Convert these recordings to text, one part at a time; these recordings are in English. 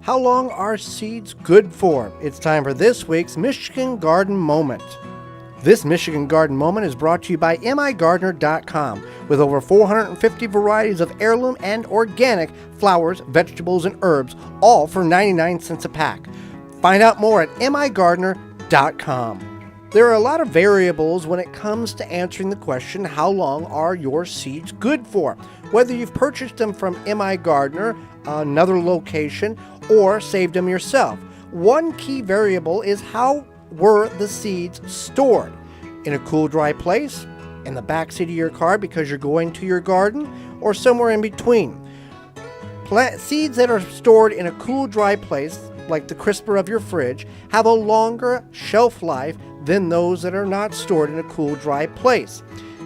How long are seeds good for? It's time for this week's Michigan Garden Moment. This Michigan Garden Moment is brought to you by migardener.com with over 450 varieties of heirloom and organic flowers, vegetables, and herbs, all for 99 cents a pack. Find out more at migardener.com. There are a lot of variables when it comes to answering the question, how long are your seeds good for? Whether you've purchased them from MI Gardener, another location, or saved them yourself. One key variable is how were the seeds stored? In a cool, dry place, in the backseat of your car because you're going to your garden, or somewhere in between. Seeds that are stored in a cool, dry place, like the crisper of your fridge, have a longer shelf life than those that are not stored in a cool, dry place.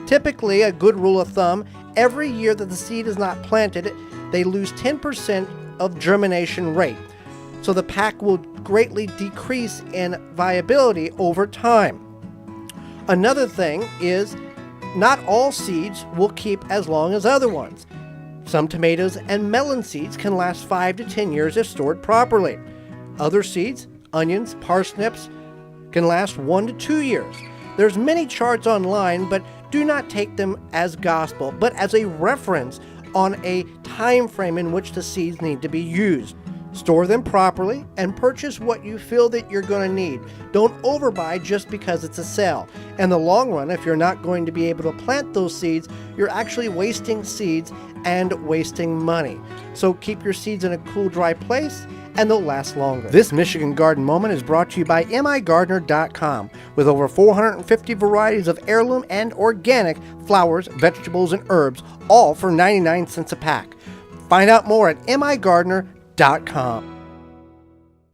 Typically, a good rule of thumb, every year that the seed is not planted, they lose 10% of germination rate. So the pack will greatly decrease in viability over time. Another thing is not all seeds will keep as long as other ones. Some tomatoes and melon seeds can last 5 to 10 years if stored properly. Other seeds, onions, parsnips, can last 1 to 2 years. There's many charts online, but do not take them as gospel, but as a reference on a time frame in which the seeds need to be used. Store them properly and purchase what you feel that you're going to need. Don't overbuy just because it's a sale. In the long run, if you're not going to be able to plant those seeds, you're actually wasting seeds and wasting money. So keep your seeds in a cool, dry place and they'll last longer. This Michigan Garden Moment is brought to you by migardener.com with over 450 varieties of heirloom and organic flowers, vegetables, and herbs, all for 99 cents a pack. Find out more at migardener.com.